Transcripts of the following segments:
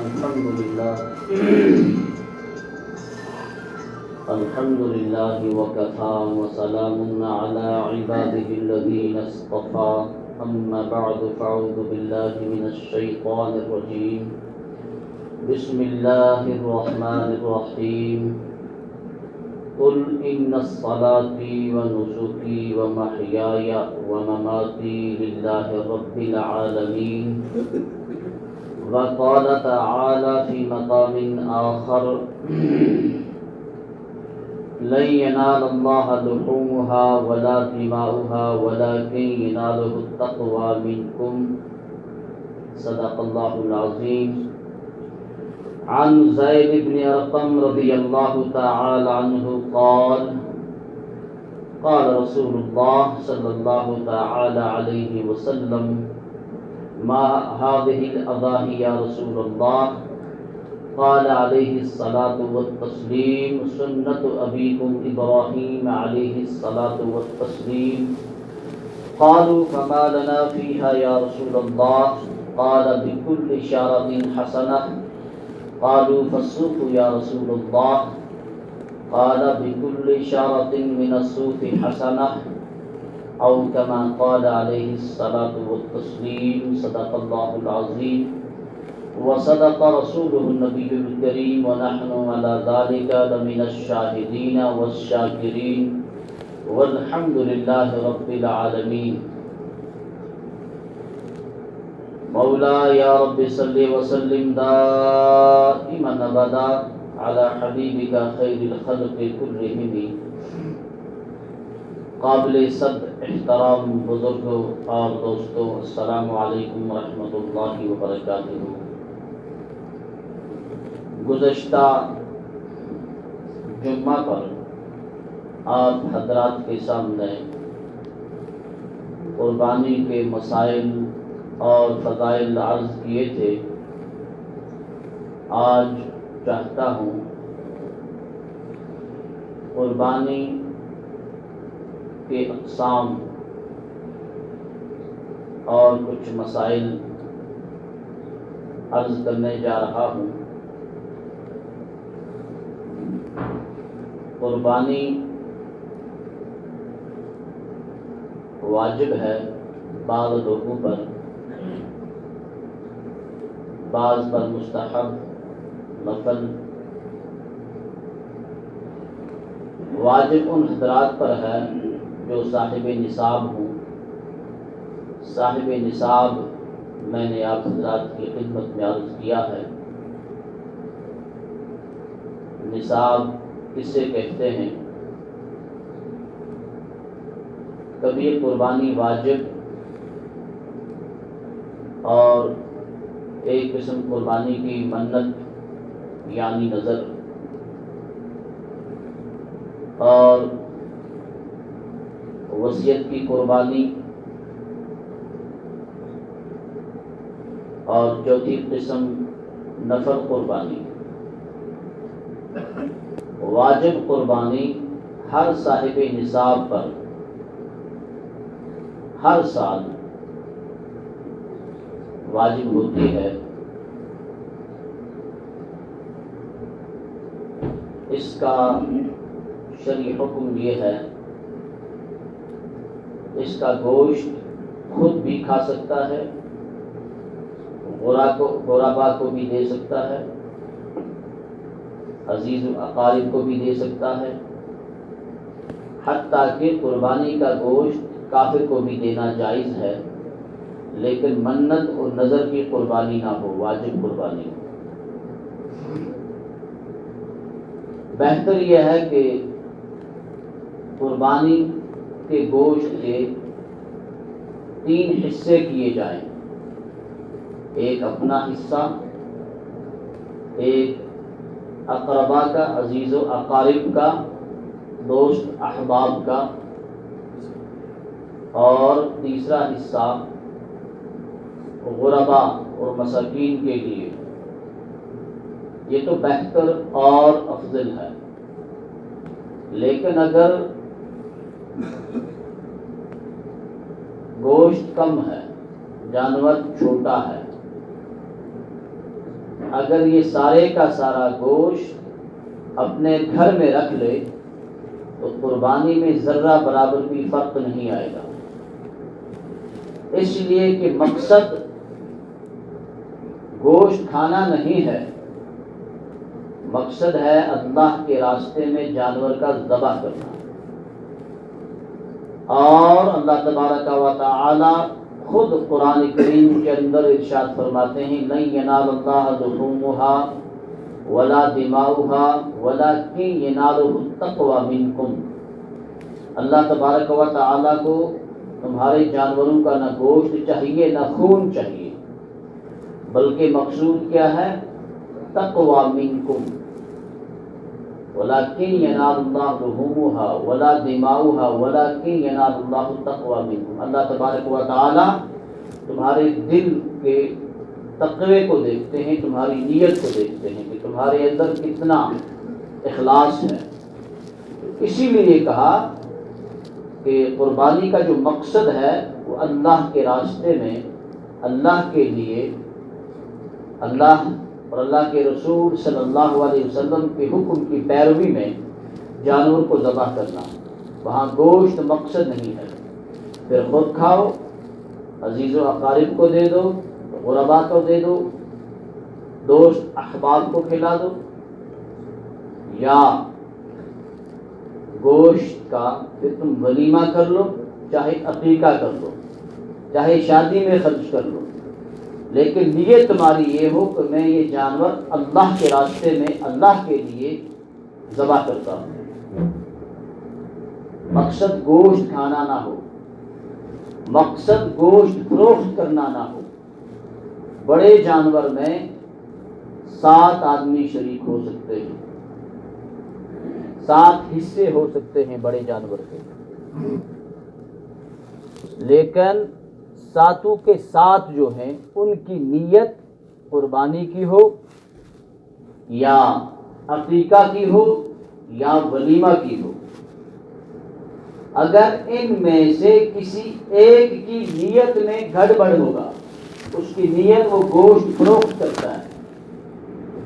الحمد لله وكفى وسلام على عباده الذين اصطفى أما بعد فأعوذ بالله من الشيطان الرجيم بسم الله الرحمن الرحيم قل إن صلاتي ونسكي ومحياي ومماتي لله رب العالمين وقال تعالى في مقام آخر لن ينال الله لحومها ولا دماؤها ولكن يناله التقوى منكم صدق الله العظيم. عن زيد بن أرقم رضي الله تعالى عنه قال قال رسول الله صلى الله تعالى عليه وسلم ما هذه الأضاحي يا رسول الله؟ قال عليه الصلاة والتسليم سنة أبيكم إبراهيم عليه الصلاة والتسليم. قالوا فما لنا فيها يا رسول الله؟ قال بكل شارة حسنة. قالوا فالصوف يا رسول الله؟ قال بكل شارة من الصوف حسنة أو كما قال عليه الصلاة والتسليم. صدق الله العظيم وصدق رسوله النبي الكريم ونحن على ذلك لمن الشاهدين والشاكرين والحمد لله رب العالمين. مولا یا رب صل وسلم دائما ابدا على حبیبک خیر الخلق كلهم. قابل صد احترام بزرگوں اور دوستوں، السلام علیکم ورحمۃ اللہ وبرکاتہ. گزشتہ جمعہ پر آپ حضرات کے سامنے قربانی کے مسائل اور فضائل عرض کیے تھے. آج چاہتا ہوں قربانی کے اقسام اور کچھ مسائل عرض کرنے جا رہا ہوں. قربانی واجب ہے بعض لوگوں پر، بعض پر مستحب، نفل. واجب ان حضرات پر ہے جو صاحب نصاب ہوں. صاحب نصاب میں نے آپ حضرات کی خدمت میں عرض کیا ہے. نصاب کسے کہتے ہیں؟ کبھی قربانی واجب اور ایک قسم قربانی کی منت یعنی نظر، اور وصیت کی قربانی، اور چوتھی قسم نفل قربانی. واجب قربانی ہر صاحب نصاب پر ہر سال واجب ہوتی ہے. اس کا شرعی حکم یہ ہے، اس کا گوشت خود بھی کھا سکتا ہے، غربا کو بھی دے سکتا ہے، عزیز و اقارب کو بھی دے سکتا ہے، حتیٰ کہ قربانی کا گوشت کافر کو بھی دینا جائز ہے، لیکن منت اور نظر کی قربانی نہ ہو، واجب قربانی ہو. بہتر یہ ہے کہ قربانی کے گوشت کے 3 حصے کیے جائیں. ایک اپنا حصہ، ایک اقربا کا، عزیز و اقارب کا، دوست احباب کا، اور تیسرا حصہ غربا اور مساکین کے لیے. یہ تو بہتر اور افضل ہے. لیکن اگر گوشت کم ہے، جانور چھوٹا ہے، اگر یہ سارے کا سارا گوشت اپنے گھر میں رکھ لے تو قربانی میں ذرہ برابر بھی فرق نہیں آئے گا، اس لیے کہ مقصد گوشت کھانا نہیں ہے، مقصد ہے اللہ کے راستے میں جانور کا ذبح کرنا۔ اور اللہ تبارک و تعالی خود قرآن کریم کے اندر ارشاد فرماتے ہیں لن ینال اللہ لحومها ولا دماؤها ولکن ینالہ التقوی منکم۔ اللہ تبارک و تعالی کو تمہارے جانوروں کا نہ گوشت چاہیے نہ خون چاہیے، بلکہ مقصود کیا ہے؟ تقوی منکم، وَلَكِنْ يَنَالُ اللَّهُ لُحُومُهَا وَلَا دِمَاؤُهَا وَلَكِنْ يَنَالُ اللَّهُ التَّقْوَى مِنكُمْ۔ اللہ تبارک و تعالی تمہارے دل کے تقوی کو دیکھتے ہیں، تمہاری نیت کو دیکھتے ہیں کہ تمہارے اندر کتنا اخلاص ہے۔ اسی لیے کہا کہ قربانی کا جو مقصد ہے وہ اللہ کے راستے میں، اللہ کے لیے، اللہ اور اللہ کے رسول صلی اللہ علیہ وسلم کے حکم کی پیروی میں جانور کو ذبح کرنا، وہاں گوشت مقصد نہیں ہے۔ پھر خود کھاؤ، عزیز و اقارب کو دے دو، غربا کو دے دو، دوست احباب کو کھلا دو، یا گوشت کا پھر تم ولیمہ کر لو، چاہے عقیقہ کر لو، چاہے شادی میں خرچ کر لو، لیکن نیت تمہاری یہ ہو کہ میں یہ جانور اللہ کے راستے میں اللہ کے لیے ذبح کرتا ہوں۔ مقصد گوشت کھانا نہ ہو، مقصد گوشت فروخت کرنا نہ ہو۔ بڑے جانور میں 7 آدمی شریک ہو سکتے ہیں، 7 حصے ہو سکتے ہیں بڑے جانور کے، لیکن 7 کے 7 جو ہیں ان کی نیت قربانی کی ہو یا عقیقہ کی ہو یا ولیمہ کی ہو۔ اگر ان میں سے کسی ایک کی نیت میں گڑبڑ ہوگا، اس کی نیت وہ گوشت فروخت کرتا ہے،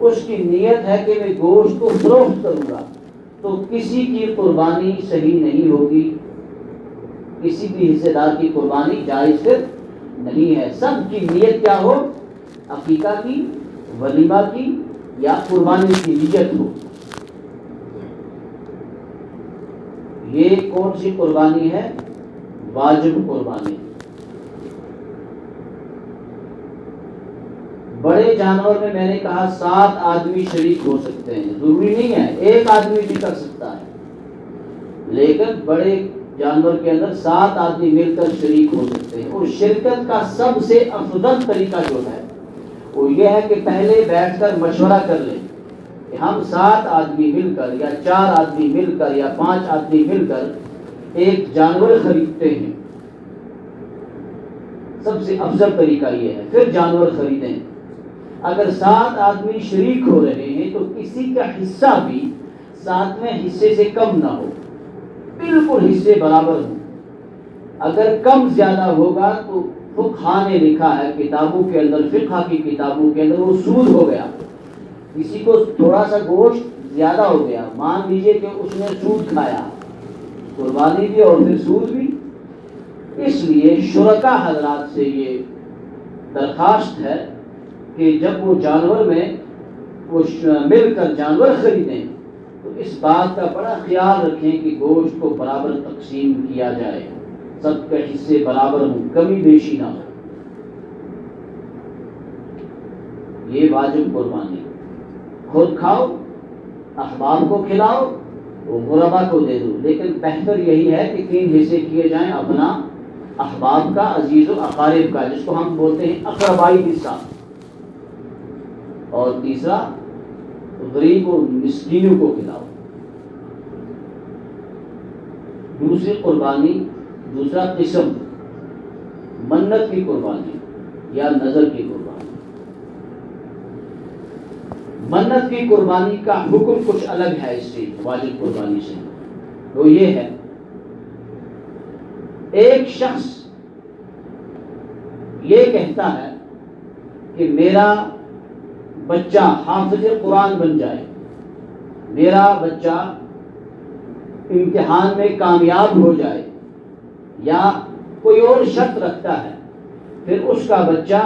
اس کی نیت ہے کہ میں گوشت کو فروخت کروں گا، تو کسی کی قربانی صحیح نہیں ہوگی، کسی بھی حصے دار کی قربانی جائز پھر نہیں ہے۔ سب کی نیت کیا ہو؟ عقیقہ کی، ولیمہ کی یا قربانی کی نیت ہو۔ یہ کون سی قربانی ہے؟ واجب قربانی۔ بڑے جانور میں نے کہا 7 آدمی شریک ہو سکتے ہیں، ضروری نہیں ہے ایک آدمی بھی کر سکتا ہے، لیکن بڑے جانور کے اندر 7 آدمی مل کر شریک ہو سکتے ہیں۔ اور شرکت کا سب سے افضل طریقہ جو ہے وہ یہ ہے کہ پہلے بیٹھ کر مشورہ کر لیں کہ ہم 7 آدمی مل کر یا 4 آدمی مل کر یا 5 آدمی مل کر ایک جانور خریدتے ہیں۔ سب سے افضل طریقہ یہ ہے، پھر جانور خریدیں۔ اگر 7 آدمی شریک ہو رہے ہیں تو کسی کا حصہ بھی 7ویں حصے سے کم نہ ہو، بالکل حصے برابر ہوں۔ اگر کم زیادہ ہوگا تو فقہا نے لکھا ہے کتابوں کے اندر، فقہ کی کتابوں کے اندر، وہ سود ہو گیا۔ کسی کو تھوڑا سا گوشت زیادہ ہو گیا، مان لیجئے کہ اس نے سود کھایا، قربانی بھی اور پھر سود بھی۔ اس لیے شرکا حضرات سے یہ درخواست ہے کہ جب وہ جانور میں وہ مل کر جانور خریدیں تو اس بات کا بڑا خیال رکھیں کہ گوشت کو برابر تقسیم کیا جائے، سب کے حصے برابر ہوں، کمی بیشی نہ ہو۔ یہ واجب قربانی، خود کھاؤ، احباب کو کھلاؤ، وہ غربا کو دے دو، لیکن بہتر یہی ہے کہ 3 حصے کیے جائیں، اپنا، احباب کا، عزیز و اقارب کا، جس کو ہم بولتے ہیں اقربائی حصہ، اور تیسرا غریب اور مسکینوں کو کھلاؤ۔ دوسری قربانی، دوسرا قسم منت کی قربانی یا نظر کی قربانی۔ منت کی قربانی کا حکم کچھ الگ ہے اس سے، واجب قربانی سے، وہ یہ ہے ایک شخص یہ کہتا ہے کہ میرا بچہ حافظ قرآن بن جائے، میرا بچہ امتحان میں کامیاب ہو جائے، یا کوئی اور شرط رکھتا ہے، پھر اس کا بچہ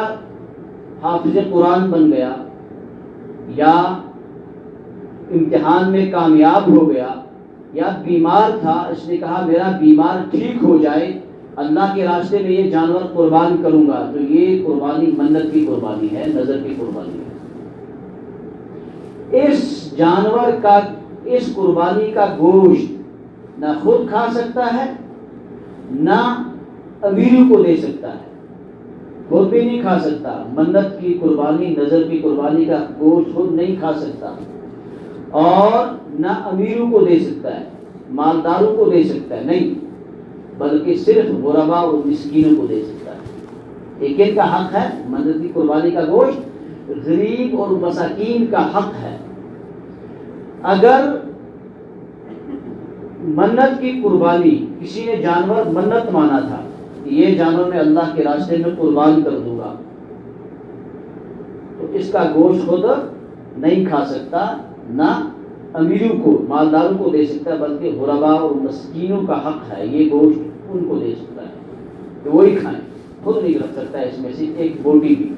حافظ قرآن بن گیا یا امتحان میں کامیاب ہو گیا، یا بیمار تھا، اس نے کہا میرا بیمار ٹھیک ہو جائے، اللہ کے راستے میں یہ جانور قربان کروں گا، تو یہ قربانی منت کی قربانی ہے، نظر کی قربانی ہے۔ اس جانور کا، اس قربانی کا گوشت نہ خود کھا سکتا ہے، نہ امیروں کو دے سکتا ہے، خود بھی نہیں کھا سکتا۔ منت کی قربانی، نظر کی قربانی کا گوشت خود نہیں کھا سکتا، اور نہ امیروں کو دے سکتا ہے، مالداروں کو دے سکتا ہے، نہیں، بلکہ صرف غرباء اور مسکینوں کو دے سکتا ہے۔ ایک ان کا حق ہے، منت کی قربانی کا گوشت غریب اور مساکین کا حق ہے۔ اگر منت کی قربانی، کسی نے جانور منت مانا تھا کہ یہ جانور میں اللہ کے راستے میں قربان کر دوں گا، تو اس کا گوشت خود نہیں کھا سکتا، نہ امیروں کو، مالداروں کو دے سکتا ہے، بلکہ غرباء اور مسکینوں کا حق ہے یہ گوشت ان کو دے سکتا ہے کہ وہی کھائیں، خود نہیں رکھ سکتا اس میں سے ایک بوٹی بھی۔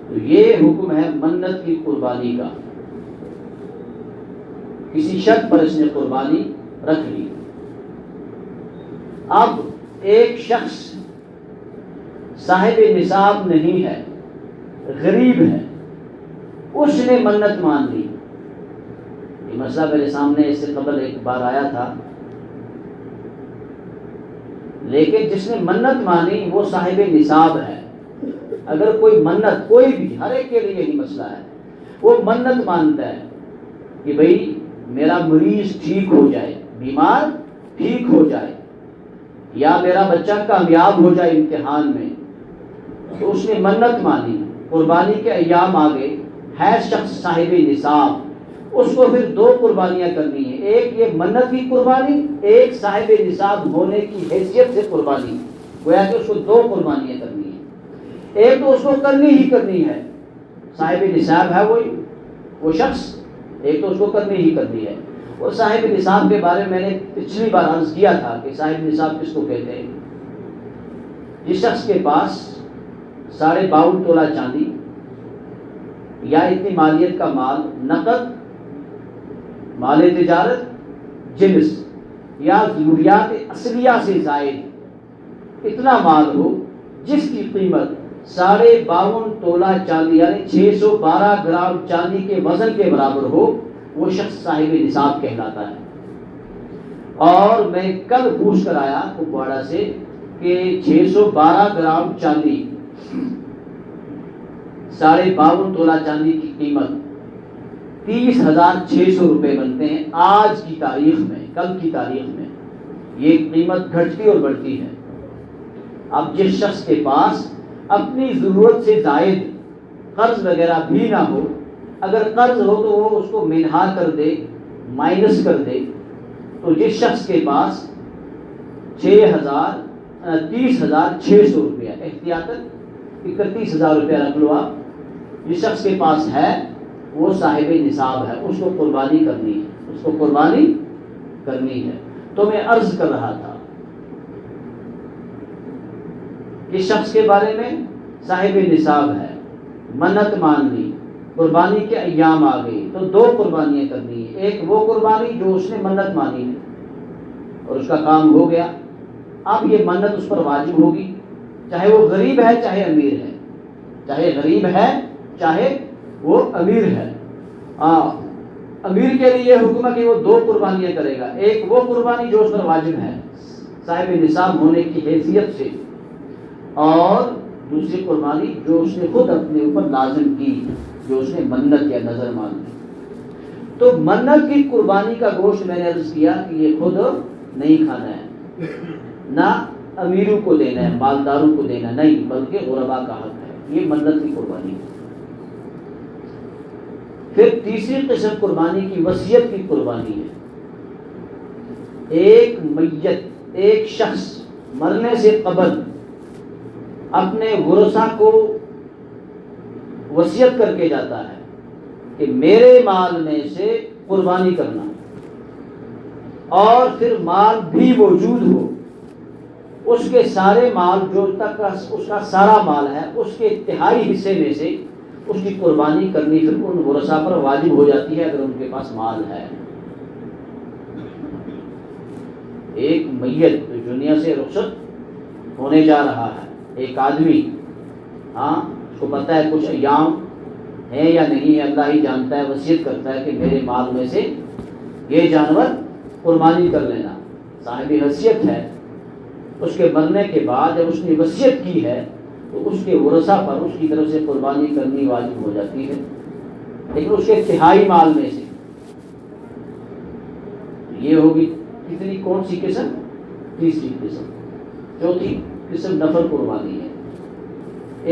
تو یہ حکم ہے منت کی قربانی کا، کسی شرط پر اس نے قربانی رکھ لی۔ اب ایک شخص صاحب نصاب نہیں ہے، غریب ہے، اس نے منت مان لی۔ یہ مسئلہ میرے سامنے اس سے قبل ایک بار آیا تھا، لیکن جس نے منت مانی وہ صاحب نصاب ہے۔ اگر کوئی منت، کوئی بھی، ہر ایک کے لیے یہی مسئلہ ہے، وہ منت مانتا ہے کہ بھئی میرا مریض ٹھیک ہو جائے، بیمار ٹھیک ہو جائے، یا میرا بچہ کامیاب ہو جائے امتحان میں، تو اس نے منت مانی، قربانی کے ایام آگے، ہے شخص صاحب نصاب، اس کو پھر دو قربانیاں کرنی ہیں، ایک یہ منت کی قربانی، ایک صاحب نصاب ہونے کی حیثیت سے قربانی، گویا کہ اس کو دو قربانیاں کرنی ہیں۔ ایک تو اس کو کرنی ہی کرنی ہے، صاحب نصاب ہے وہ شخص، ایک تو اس کو کرنی ہی کرنی ہے۔ اور صاحب نصاب کے بارے میں نے پچھلی بار عرض کیا تھا کہ صاحب نصاب کس کو کہتے ہیں؟ جس شخص کے پاس 52.5 تولہ چاندی یا اتنی مالیت کا مال، نقد، مال تجارت، جنس یا ضروریات اصلیہ سے زائد اتنا مال ہو جس کی قیمت 52.5 تولہ چاندی یعنی 612 گرام چاندی کے وزن کے برابر ہو، وہ شخص صاحب نصاب کہلاتا ہے۔ اور میں کل پوچھ کر آیا کپواڑہ سے کہ 612 گرام چاندی، 52.5 تولہ چاندی کی قیمت 30,600 روپے بنتے ہیں آج کی تاریخ میں، کل کی تاریخ میں یہ قیمت گھٹتی اور بڑھتی ہے۔ اب جس شخص کے پاس اپنی ضرورت سے زائد قرض وغیرہ بھی نہ ہو، اگر قرض ہو تو وہ اس کو منہا کر دے، مائنس کر دے، تو جس شخص کے پاس 30,600 روپیہ، احتیاطاً 31,000 روپیہ رکھ لو آپ، جس شخص کے پاس ہے وہ صاحب نصاب ہے، اس کو قربانی کرنی ہے، اس کو قربانی کرنی ہے۔ تو میں عرض کر رہا تھا کہ شخص کے بارے میں صاحب نصاب ہے، منت مان لی، قربانی کے ایام آ گئی، تو دو قربانیاں کرنی ہیں، ایک وہ قربانی جو اس نے منت مانی ہے اور اس کا کام ہو گیا، اب یہ منت اس پر واجب ہوگی، چاہے وہ غریب ہے چاہے امیر ہے، چاہے غریب ہے چاہے وہ امیر ہے۔ امیر کے لیے یہ حکم ہے کہ وہ دو قربانیاں کرے گا، ایک وہ قربانی جو اس پر واجب ہے صاحب نصاب ہونے کی حیثیت سے، اور دوسری قربانی جو اس نے خود اپنے اوپر لازم کی، جو اس نے منت یا نظر مان لی۔ تو منت کی قربانی کا گوشت میں نے عرض کیا کہ یہ خود نہیں کھانا ہے، نہ امیروں کو دینا ہے، مالداروں کو دینا نہیں، بلکہ غرباء کا حق ہے، یہ منت کی قربانی ہے۔ پھر تیسری قسم قربانی کی وصیت کی قربانی ہے۔ ایک میت، ایک شخص مرنے سے قبل اپنے ورثہ کو وصیت کر کے جاتا ہے کہ میرے مال میں سے قربانی کرنا، اور پھر مال بھی موجود ہو، اس کے سارے مال جو تک اس کا سارا مال ہے اس کے تہائی حصے میں سے اس کی قربانی کرنی پھر ان ورثاء پر واجب ہو جاتی ہے اگر ان کے پاس مال ہے۔ ایک میت جو دنیا سے رخصت ہونے جا رہا ہے، ایک آدمی، اس کو پتہ ہے کچھ ایام ہے یا نہیں ہے، اللہ ہی جانتا ہے، وصیت کرتا ہے کہ میرے مال میں سے یہ جانور قربانی کر لینا، صاحب حیثیت ہے۔ اس کے مرنے کے بعد جب اس نے وصیت کی ہے تو اس کے ورثاء پر اس کی طرف سے قربانی کرنی واجب ہو جاتی ہے، لیکن اس کے تہائی مال میں سے۔ یہ ہوگی کتنی، کون سی قسم؟ تیسری قسم۔ چوتھی قسم نفل قربانی ہے۔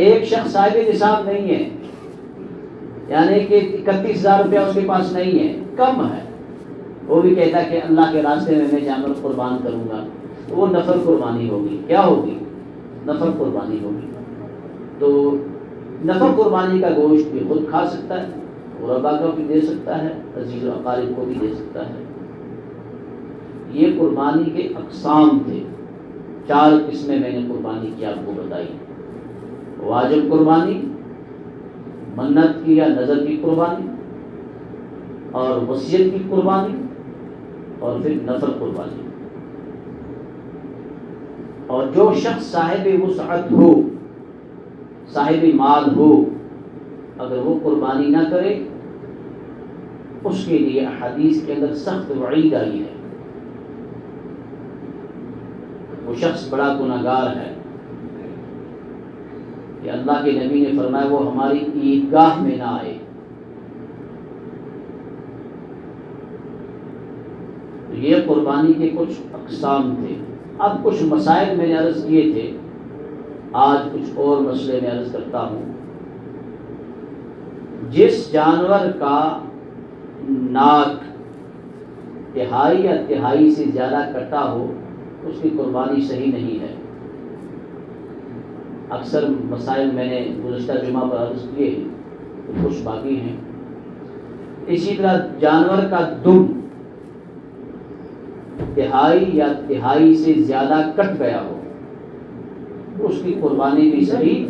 ایک شخص صاحب نصاب نہیں ہے، یعنی کہ 31,000 روپیہ اس کے پاس نہیں ہے، کم ہے، وہ بھی کہتا ہے کہ اللہ کے راستے میں میں جانور قربان کروں گا، وہ نفل قربانی ہوگی۔ کیا ہوگی؟ نفل قربانی ہوگی۔ تو نفل قربانی کا گوشت بھی خود کھا سکتا ہے، غربا کو بھی دے سکتا ہے، عزیز و اقارب کو بھی دے سکتا ہے۔ یہ قربانی کے اقسام تھے، 4 قسمیں میں نے قربانی کی آپ کو بتائی: واجب قربانی، منت کی یا نظر کی قربانی، اور وصیت کی قربانی، اور پھر نفل قربانی۔ اور جو شخص صاحب وسعت ہو، صاحب مال ہو، اگر وہ قربانی نہ کرے اس کے لیے حدیث کے اندر سخت وعید آئی ہے، وہ شخص بڑا گنہگار ہے کہ اللہ کے نبی نے فرمایا وہ ہماری عیدگاہ میں نہ آئے۔ تو یہ قربانی کے کچھ اقسام تھے۔ اب کچھ مسائل میں نے عرض کیے تھے، آج کچھ اور مسئلے میں عرض کرتا ہوں۔ جس جانور کا ناک تہائی یا تہائی سے زیادہ کٹا ہو اس کی قربانی صحیح نہیں ہے۔ اکثر مسائل میں نے گزشتہ جمعہ پر عرض کیے، کچھ باقی ہیں۔ اسی طرح جانور کا دم تہائی یا تہائی سے زیادہ کٹ گیا ہو اس کی قربانی بھی صحیح۔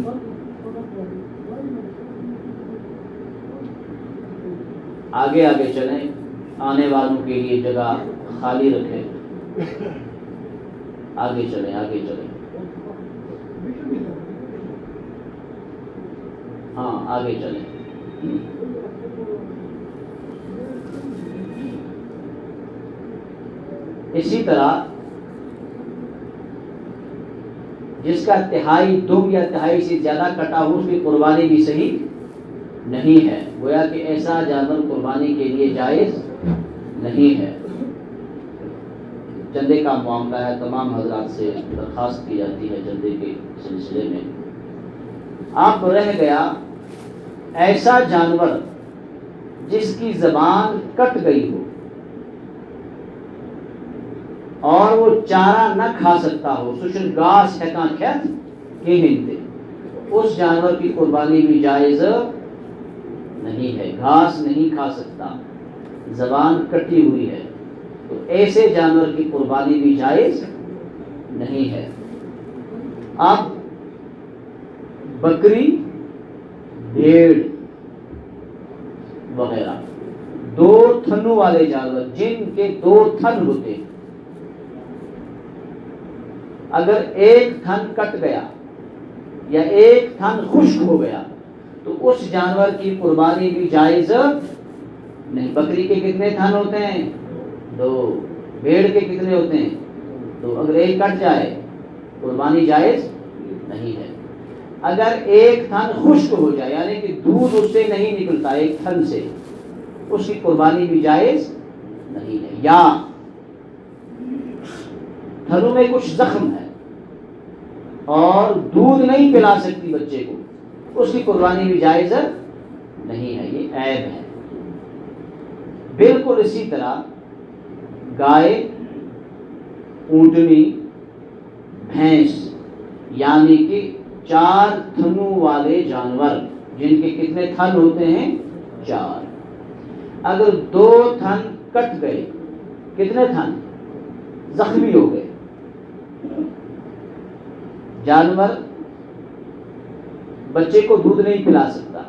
آگے آگے چلیں، آنے والوں کے لیے جگہ خالی رکھیں۔ آگے چلیں، آگے چلیں، ہاں آگے چلیں۔ اسی طرح جس کا تہائی دم یا تہائی سے زیادہ کٹا ہو اس کی قربانی بھی صحیح نہیں ہے، گویا کہ ایسا جانور قربانی کے لیے جائز نہیں ہے۔ چندے کا معاملہ ہے، تمام حضرات سے درخواست کی جاتی ہے چندے کے سلسلے میں۔ آپ رہ گیا ایسا جانور جس کی زبان کٹ گئی ہو اور وہ چارہ نہ کھا سکتا ہو، سوشل گاس ہے کہاں کھیت کی ہنتے، اس جانور کی قربانی بھی جائز نہیں ہے، گھاس نہیں کھا سکتا، زبان کٹی ہوئی ہے، تو ایسے جانور کی قربانی بھی جائز نہیں ہے۔ اب بکری، بھیڑ وغیرہ 2 تھنوں والے جانور جن کے 2 تھن ہوتے ہیں، اگر ایک تھن کٹ گیا یا ایک تھن خشک ہو گیا تو اس جانور کی قربانی بھی جائز نہیں۔ بکری کے کتنے تھن ہوتے ہیں؟ 2۔ بھیڑ کے کتنے ہوتے ہیں؟ 2۔ اگر ایک کٹ جائے قربانی جائز نہیں ہے۔ اگر ایک تھن خشک ہو جائے یعنی کہ دودھ اس سے نہیں نکلتا ایک تھن سے، اس کی قربانی بھی جائز نہیں ہے۔ یا تھنوں میں کچھ زخم ہے اور دودھ نہیں پلا سکتی بچے کو، اس کی قربانی بھی جائز نہیں ہے، یہ عیب ہے۔ بالکل اسی طرح گائے، اونٹنی، بھینس یعنی کہ 4 تھنوں والے جانور جن کے کتنے تھن ہوتے ہیں؟ 4۔ اگر 2 تھن کٹ گئے، کتنے تھن زخمی ہو گئے؟ جانور بچے کو دودھ نہیں پلا سکتا،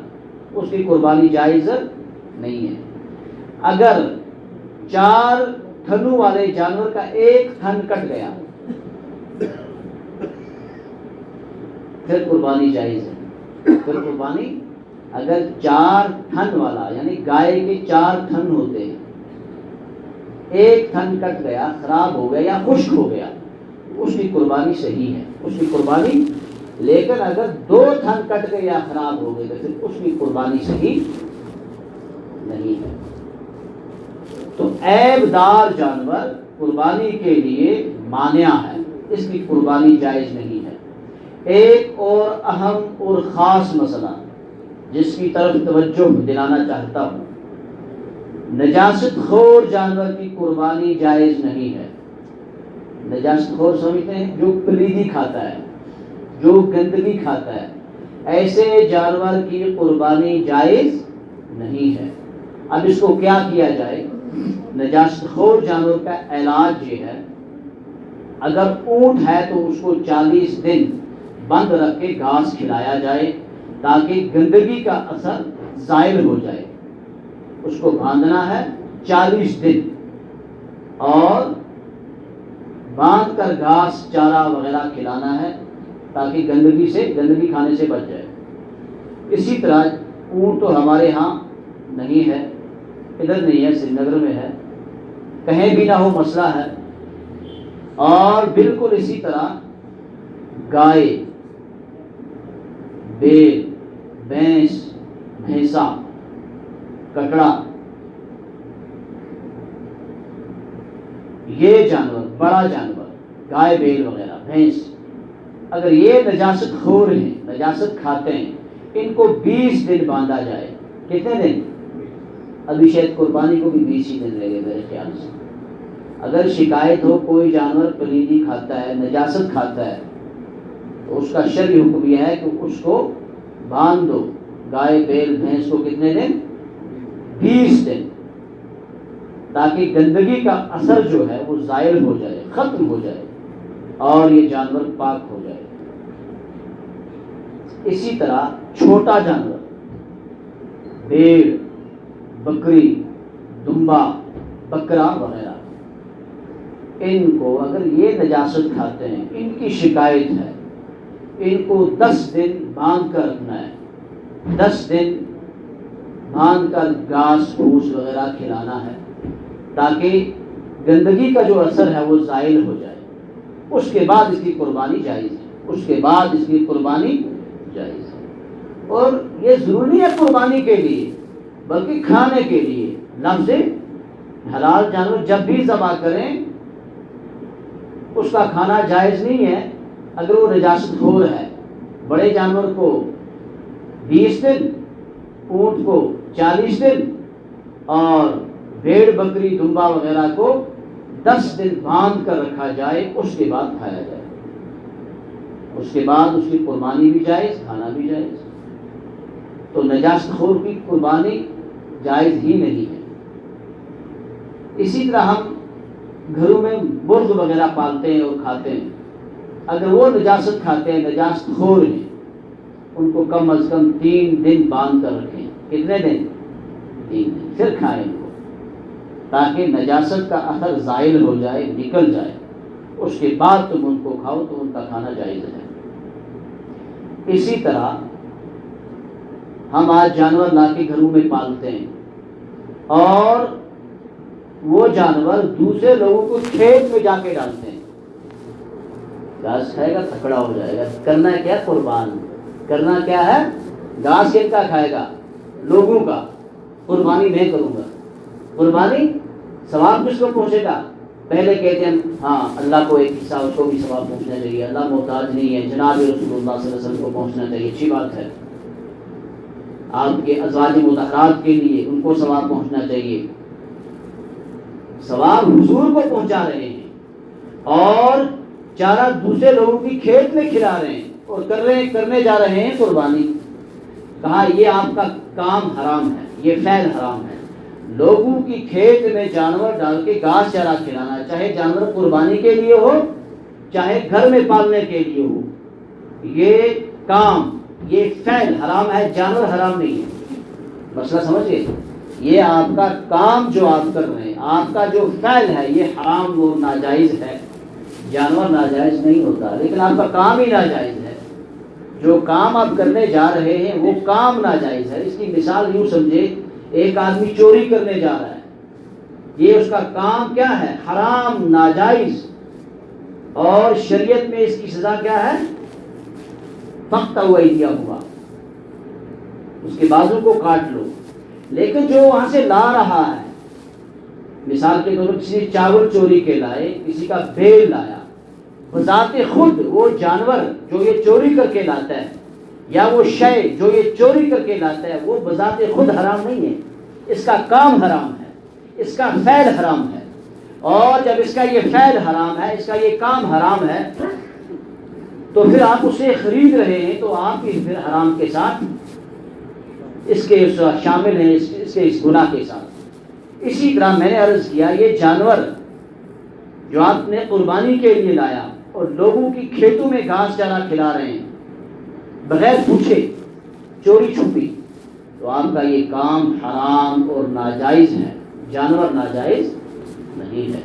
اس کی قربانی جائز نہیں ہے۔ اگر 4 تھنوں والے جانور کا 1 تھن کٹ گیا پھر قربانی جائز ہے۔ پھر قربانی، اگر 4 تھن والا یعنی گائے کے 4 تھن ہوتے ہیں، 1 تھن کٹ گیا، خراب ہو گیا یا خشک ہو گیا، اس کی قربانی صحیح ہے، اس کی قربانی۔ لیکن اگر 2 تھن کٹ گئے یا خراب ہو گئے تو پھر اس کی قربانی صحیح نہیں ہے۔ تو عیب دار جانور قربانی کے لیے مانع ہے، اس کی قربانی جائز نہیں ہے۔ ایک اور اہم اور خاص مسئلہ جس کی طرف توجہ دلانا چاہتا ہوں، نجاست خور جانور کی قربانی جائز نہیں ہے۔ نجاست خور سمجھتے ہیں؟ جو پلیدی کھاتا ہے، جو گندگی کھاتا ہے، ایسے جانور کی قربانی جائز نہیں ہے۔ اب اس کو کیا کیا جائے؟ نجاست خور جانور کا علاج یہ ہے، اگر اونٹ ہے تو اس کو 40 دن بند رکھ کے گھاس کھلایا جائے تاکہ گندگی کا اثر زائل ہو جائے۔ اس کو باندھنا ہے 40 دن اور باندھ کر گھاس چارہ وغیرہ کھلانا ہے تاکہ گندگی کھانے سے بچ جائے۔ اسی طرح اونٹ تو ہمارے ہاں نہیں ہے، ادھر نہیں ہے، سری نگر میں ہے، کہیں بھی نہ ہو مسئلہ ہے۔ اور بالکل اسی طرح گائے، بیل، بھینس، بھینسا، کٹڑا، یہ جانور، بڑا جانور، گائے، بیل وغیرہ، بھینس، اگر یہ نجاست خور ہیں، نجاست کھاتے ہیں، ان کو 20 دن باندھا جائے۔ کتنے دن؟ ابھی شاید قربانی کو بھی 20 ہی دن لگے میرے خیال سے۔ اگر شکایت ہو کوئی جانور پلیدی کھاتا ہے، نجاست کھاتا ہے، تو اس کا شرعی حکم یہ ہے کہ اس کو باندھ دو، گائے، بیل، بھینس کو کتنے دن؟ 20 دن، تاکہ گندگی کا اثر جو ہے وہ زائل ہو جائے، ختم ہو جائے اور یہ جانور پاک ہو جائے۔ اسی طرح چھوٹا جانور، بھیڑ، بکری، دمبا، بکرا وغیرہ، ان کو اگر یہ نجاست کھاتے ہیں، ان کی شکایت ہے، ان کو 10 دن باندھ کر رکھنا ہے، 10 دن باندھ کر گھاس پھوس وغیرہ کھلانا ہے تاکہ گندگی کا جو اثر ہے وہ زائل ہو جائے۔ اس کے بعد اس کی قربانی جائز ہے، اس کے بعد اس کی قربانی جائز ہے۔ اور یہ ضروری ہے قربانی کے لیے بلکہ کھانے کے لیے۔ لفظ حلال جانور جب بھی ذبح کریں اس کا کھانا جائز نہیں ہے اگر وہ نجاست خور ہے۔ بڑے جانور کو 20 دن، اونٹ کو 40 دن اور بھیڑ، بکری، دمبا وغیرہ کو 10 دن باندھ کر رکھا جائے، اس کے بعد کھایا جائے۔ اس کے بعد اس کی قربانی بھی جائز، کھانا بھی جائز۔ تو نجاست خور کی قربانی جائز ہی نہیں ہے۔ اسی طرح ہم گھروں میں مرغ وغیرہ پالتے ہیں اور کھاتے ہیں، اگر وہ نجاست کھاتے ہیں، نجاست خور ہیں، ان کو کم از کم 3 دن باندھ کر رکھیں۔ کتنے دن؟ 3 دن، پھر کھائیں ان کو تاکہ نجاست کا اثر زائل ہو جائے، نکل جائے۔ اس کے بعد تم ان کو کھاؤ تو ان کا کھانا جائز ہے۔ اسی طرح ہم آج جانور لا کے گھروں میں پالتے ہیں اور وہ جانور دوسرے لوگوں کو کھیت میں جا کے ڈالتے ہیں، گھاس کھائے گا تھکڑا ہو جائے گا، کرنا کیا؟ قربان کرنا کیا ہے؟ گھاس کن کا کھائے گا؟ لوگوں کا۔ قربانی میں کروں گا، قربانی ثواب کس کو پہنچے گا؟ پہلے کہتے ہیں ہاں اللہ کو ایک حصہ، اس کو بھی ثواب پہنچنا چاہیے، اللہ محتاج نہیں ہے، جناب رسول اللہ صلی اللہ علیہ وسلم کو پہنچنا چاہیے، اچھی بات ہے۔ آپ کے ازواج مطہرات کے لیے ان کو ثواب پہنچنا چاہیے، ثواب حضور کو پہنچا رہے ہیں اور چارہ دوسرے لوگوں کی کھیت میں کھلا رہے ہیں اور کرنے جا رہے ہیں قربانی۔ کہا یہ آپ کا کام حرام ہے، یہ فعل حرام ہے۔ لوگوں کی کھیت میں جانور ڈال کے گھاس چرا کھلانا، چاہے جانور قربانی کے لیے ہو چاہے گھر میں پالنے کے لیے ہو، یہ کام، یہ فعل حرام ہے، جانور حرام نہیں ہے۔ مسئلہ سمجھے؟ یہ آپ کا کام جو آپ کر رہے ہیں، آپ کا جو فعل ہے یہ حرام و ناجائز ہے۔ جانور ناجائز نہیں ہوتا، لیکن آپ کا کام ہی ناجائز ہے۔ جو کام آپ کرنے جا رہے ہیں وہ کام ناجائز ہے۔ اس کی مثال یوں سمجھے، ایک آدمی چوری کرنے جا رہا ہے، یہ اس کا کام کیا ہے؟ حرام، ناجائز، اور شریعت میں اس کی سزا کیا ہے؟ فقطعوا ایدیہما، اس کے بازو کو کاٹ لو۔ لیکن جو وہاں سے لا رہا ہے، مثال کے طور پر کسی نے چاول چوری کے لائے، کسی کا بیل لایا، بذات خود وہ جانور جو یہ چوری کر کے لاتا ہے یا وہ شے جو یہ چوری کر کے لاتا ہے وہ بذات خود حرام نہیں ہے، اس کا کام حرام ہے، اس کا فعل حرام ہے۔ اور جب اس کا یہ فعل حرام ہے، اس کا یہ کام حرام ہے، تو پھر آپ اسے خرید رہے ہیں تو آپ بھی پھر حرام کے ساتھ اس کے شامل ہیں، اس گناہ کے ساتھ۔ اسی طرح میں نے عرض کیا، یہ جانور جو آپ نے قربانی کے لیے لایا اور لوگوں کی کھیتوں میں گھاس چارا کھلا رہے ہیں بغیر پوچھے، چوری چھپی، تو آپ کا یہ کام حرام اور ناجائز ہے، جانور ناجائز نہیں ہے۔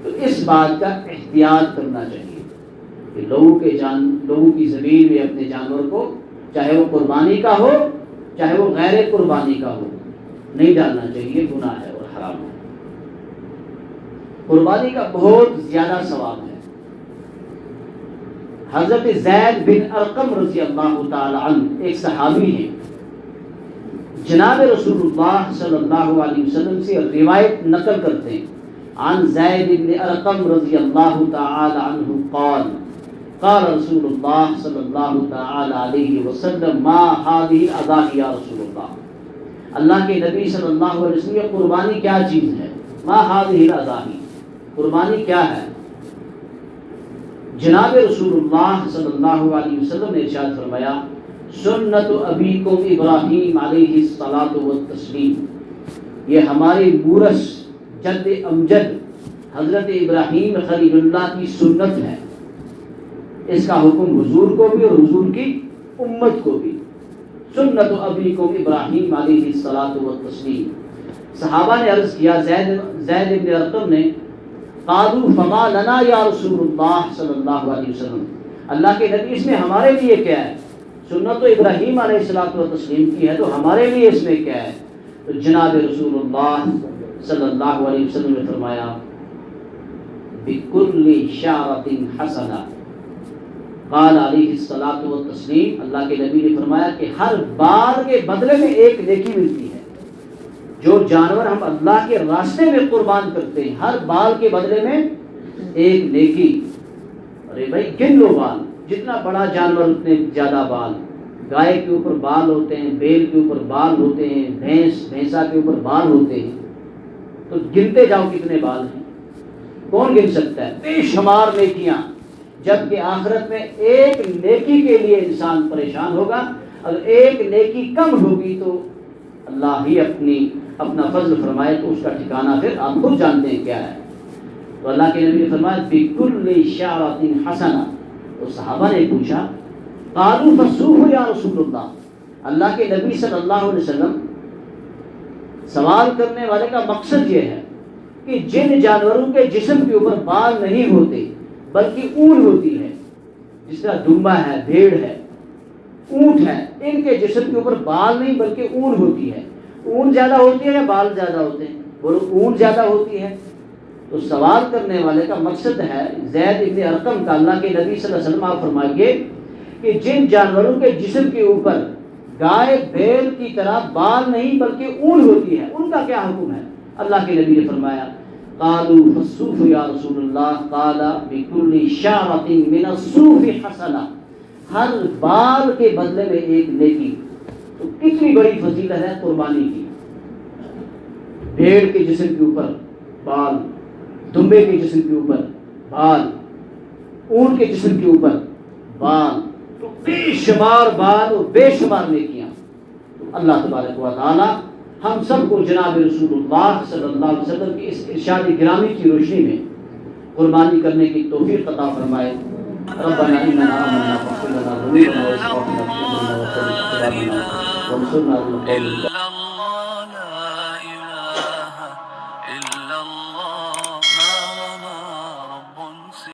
تو اس بات کا احتیاط کرنا چاہیے کہ لوگوں کی زمین میں اپنے جانور کو، چاہے وہ قربانی کا ہو چاہے وہ غیر قربانی کا ہو، نہیں ڈالنا چاہیے، گناہ ہے اور حرام ہے۔ قربانی کا بہت زیادہ ثواب ہے۔ حضرت زید بن ارقم رضی اللہ تعالی عنہ ایک صحابی ہیں، جناب رسول اللہ صلی اللہ علیہ وسلم سے روایت نقل کرتے ہیں، عن زید بن ارقم رضی اللہ تعالی عنہ قال قال رسول اللہ صلی اللہ تعالی علیہ وسلم ما هذه الاضاحی یا رسول اللہ، اللہ کے نبی صلی اللہ علیہ وسلم، یہ قربانی کیا چیز ہے؟ ما هذه الاضاحی، قربانی کیا ہے؟ جناب رسول اللہ صلی اللہ علیہ وسلم نے ارشاد فرمایا، سنت ابیکم ابراہیم علیہ الصلاۃ والتسلیم، یہ ہمارے مورث جد امجد حضرت ابراہیم خلیل اللہ کی سنت ہے۔ اس کا حکم حضور کو بھی اور حضور کی امت کو بھی۔ سنت ابیکم ابراہیم علیہ الصلاۃ والتسلیم۔ صحابہ نے عرض کیا، زید بن ارقم نے، قالوا فما لنا یا رسول اللہ صلی اللہ علیہ وسلم، اللہ کے نبی اس میں ہمارے لیے کیا ہے؟ سنت ابراہیم علیہ الصلوۃ والتسلیم کی ہے تو ہمارے لیے اس میں کیا ہے؟ تو جناب رسول اللہ صلی اللہ علیہ وسلم نے فرمایا، بکل شعرۃ حسنہ، قال علیہ الصلوۃ والتسلیم، اللہ کے نبی نے فرمایا کہ ہر بال کے بدلے میں ایک نیکی ملتی ہے۔ جو جانور ہم اللہ کے راستے میں قربان کرتے ہیں، ہر بال کے بدلے میں ایک نیکی۔ ارے بھائی گن لو بال، جتنا بڑا جانور اتنے زیادہ بال۔ گائے کے اوپر بال ہوتے ہیں، بیل کے اوپر بال ہوتے ہیں، بھینسا کے اوپر بال ہوتے ہیں، تو گنتے جاؤ کتنے بال ہیں، کون گن سکتا ہے؟ بے شمار نیکیاں، جبکہ آخرت میں ایک نیکی کے لیے انسان پریشان ہوگا۔ اگر ایک نیکی کم ہوگی تو اللہ ہی اپنا فضل فرمائے تو اس کا ٹھکانہ پھر آپ خود جانتے ہیں کیا ہے۔ تو اللہ کے نبی نے فرمایا بِكُلِّ شَعْرَةٍ حَسَنَةٍ، تو صحابہ نے پوچھا، قالوا فَصُوحُ یا رسول اللہ، اللہ کے نبی صلی اللہ علیہ وسلم، سوال کرنے والے کا مقصد یہ ہے کہ جن جانوروں کے جسم کے اوپر بال نہیں ہوتے بلکہ اون ہوتی ہے، جس طرح دمبا ہے، بھیڑ ہے، اونٹ ہے، ان کے جسم کے اوپر بال نہیں بلکہ اون ہوتی ہے، اون زیادہ ہوتی ہے یا بال زیادہ ہوتے ہیں؟ بولو اون زیادہ ہوتی ہے۔ تو سوال کرنے والے کا مقصد ہے زید بن ارقم کا، اللہ کے نبی صلی اللہ علیہ وسلم آپ فرمائیے کہ جن جانوروں کے جسم کے اوپر گائے بیل کی طرح بال نہیں بلکہ اون ہوتی ہے، ان کا کیا حکم ہے؟ اللہ کے نبی نے فرمایا، قالوا فالصوف یا رسول اللہ، قال بكل شعرة من الصوف حسنہ، ہر بال کے بدلے میں ایک نیکی۔ تو کتنی بڑی فضیلت ہے قربانی کی۔ بھیڑ کے جسم کے اوپر بال، دمبے کے جسم کے اوپر بال، اونٹ کے جسم کے اوپر بال، تو بے شمار بال اور بے شمار نیکیاں۔ اللہ تبارک و تعالی ہم سب کو جناب رسول اللہ صلی اللہ علیہ وسلم کی اس ارشاد گرامی کی روشنی میں قربانی کرنے کی توفیق عطا فرمائے۔ ربنا اننا آمنا فاغفر لنا ذنوبنا واسرافنا في امرنا وثبت اقدامنا وانصرنا على القوم